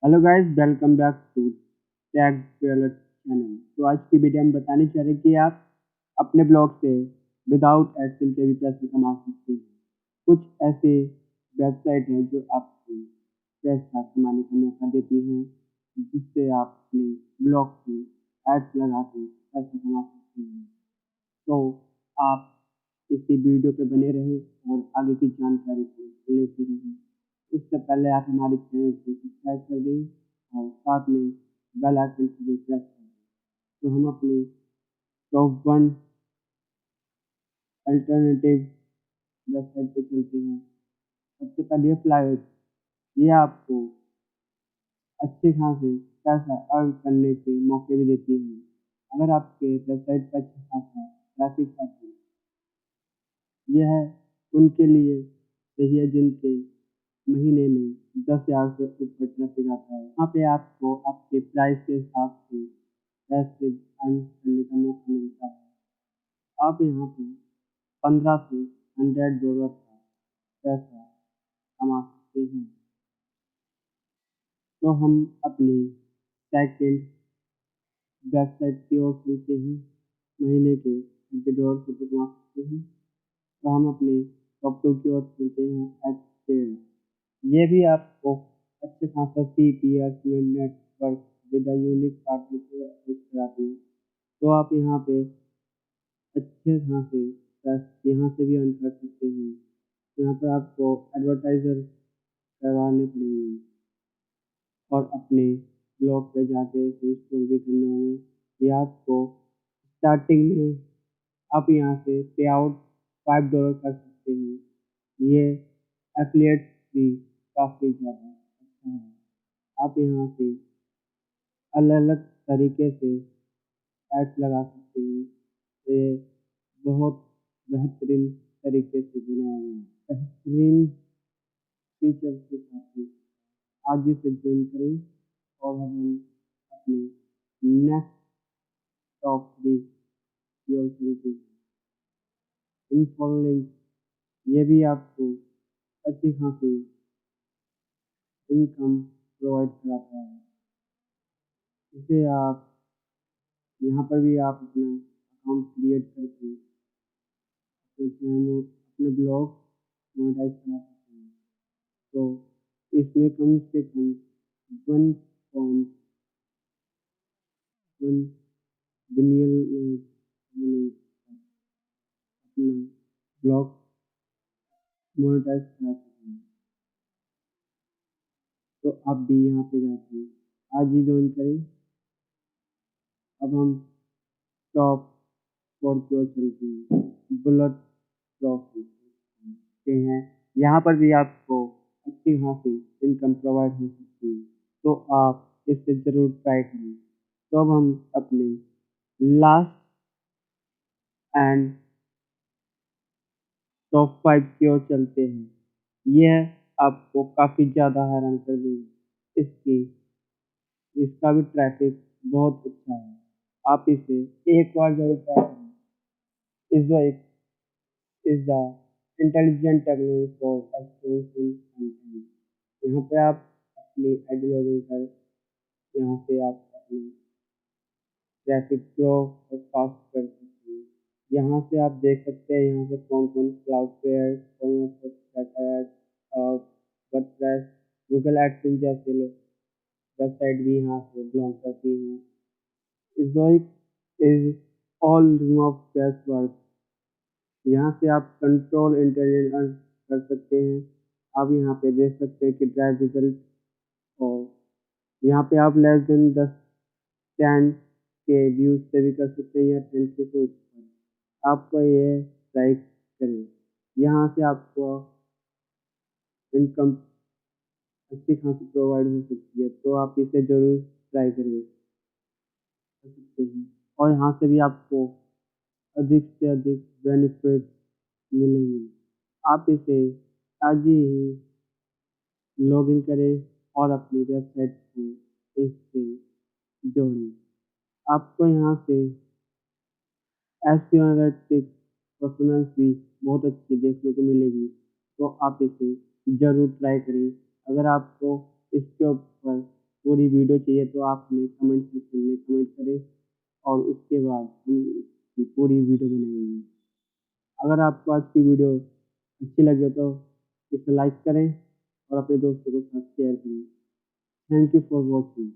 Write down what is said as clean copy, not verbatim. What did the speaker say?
Hello guys, welcome back to tech channel. तो आज की वीडियो हम बताने चाह रहे हैं कि आप अपने ब्लॉग से विदाउट एडसेंस के भी पैसे कमा सकते हैं। कुछ ऐसे वेबसाइट हैं जो आपको पैसा कमाने का मौका देती हैं, जिससे आप अपने ब्लॉग से एड्स लगा के पैसा कमा सकते हैं। तो आप इसी वीडियो पे बने रहें और आगे की जानकारी को लेते रहें। उससे पहले आप हमारे चैनल को सब्सक्राइब कर दें और साथ में बेल आइकन को भी प्रेस कर दें। तो हम अपने टॉप 1 अल्टरनेटिव वेबसाइट पे चलते हैं। सबसे पहले फ्लाइट, ये आपको अच्छे खासे पैसा अर्न करने के मौके भी देती है। अगर आपके वेबसाइट पर अच्छा खासा ट्रैफिक है तो यह उनके लिए सही है जिनके महीने में 10,000 से ऊपर ट्रैफिक आता है। यहाँ पे आपको आपके प्राइस के हिसाब से पैसे अर्न करने का मौका मिलता है। आप यहाँ पे 15 से $100 का पैसा कमा सकते हैं। तो हम अपनी सेकंड वेबसाइट की ओर चलते हैं। महीने के $100 से कमा सकते हैं। तो हम अपने टॉप 2 की ओर चलते हैं। एडसेंस, ये भी आपको अच्छे खासा CPS network with unique partnership कराती है। तो आप यहाँ पे अच्छे खासे पैसे यहाँ से भी अर्न कर सकते हैं। यहाँ पर आपको एडवर्टाइजर करवाने पड़ेंगे और अपने ब्लॉग पे जाके इसे इंस्टॉल भी करने होंगे। ये आपको स्टार्टिंग में आप यहाँ से पे आउट $5 कर सकते हैं। ये एफिलिएट भी काफ़ी ज़्यादा अच्छा है। आप यहाँ से अलग अलग तरीके से एड्स लगा सकते हैं। तो ये बहुत बेहतरीन तरीके से बनाया गया है। बेहतरीन फीचर के साथ ही आज ही से ज्वाइन करें और हम अपनी नेक्स्ट टॉप 3 की ओर चलते हैं। इनफॉलोइंग, ये भी आपको अच्छी खासी इनकम प्रोवाइड कराता है। इसे आप यहाँ पर भी आप अपना अकाउंट क्रिएट करके अपने ब्लॉग मोनेटाइज करा सकते हैं। तो इसमें कम से कम 1.1 बिलियन लोग अपना ब्लॉग मोनेटाइज करा सकते हैं। तो आप भी यहाँ पे जाके आज ही ज्वाइन करें। अब हम टॉप 4 की ओर चलते हैं। बुलेट प्रॉफिट हैं, यहाँ पर भी आपको अच्छी खासी इनकम प्रोवाइड हो सकती है। तो आप इससे ज़रूर ट्राई करें। तो अब हम अपने लास्ट एंड टॉप 5 की ओर चलते हैं। यह आपको काफ़ी ज़्यादा हैरान कर देगी। इसका भी ट्रैफिक बहुत अच्छा है। आप इसे एक बार जरूर ट्राई करें। Is the intelligent technology for extension content. यहाँ पे आप अपनी आईडी लॉगिन कर यहाँ से आप अपनी ट्रैफिक फ्लो और फास्ट कर सकते हैं। यहाँ से आप देख सकते हैं यहाँ से कौन कौन क्लाउडफ्लेयर, वर्डप्रेस, गूगल एडसेंस जैसे लोग वेबसाइट भी यहाँ से बिलोंग करती हैं। इज़ोइक is all remove gas work. यहाँ से आप कंट्रोल इंटेलिजेंस अर्न कर सकते हैं। आप यहाँ पे देख सकते हैं कि ड्राइव रिजल्ट, और यहाँ पे आप लेस देन 10 के व्यूज से भी कर सकते हैं या 10 के से ऊपर। आपको ये ट्राई करें। यहाँ से आपको इनकम अच्छी खासी प्रोवाइड हो सकती है। तो आप इसे ज़रूर ट्राई करें कर सकते हैं। और यहाँ से भी आपको अधिक से अधिक बेनिफिट मिलेंगे। आप इसे आज ही लॉगिन करें और अपनी वेबसाइट को इससे जोड़ें। आपको यहाँ से एसईओ एनालिटिक्स परफॉर्मेंस भी बहुत अच्छी देखने को मिलेगी। तो आप इसे ज़रूर ट्राई करें। अगर आपको इसके ऊपर पूरी वीडियो चाहिए तो आप हमें कमेंट सेक्शन में कमेंट करें और उसके बाद हम इसकी पूरी वीडियो बनाएंगे। अगर आपको आज की वीडियो अच्छी लगे तो इसे लाइक करें और अपने दोस्तों के साथ शेयर करें। Thank you for watching.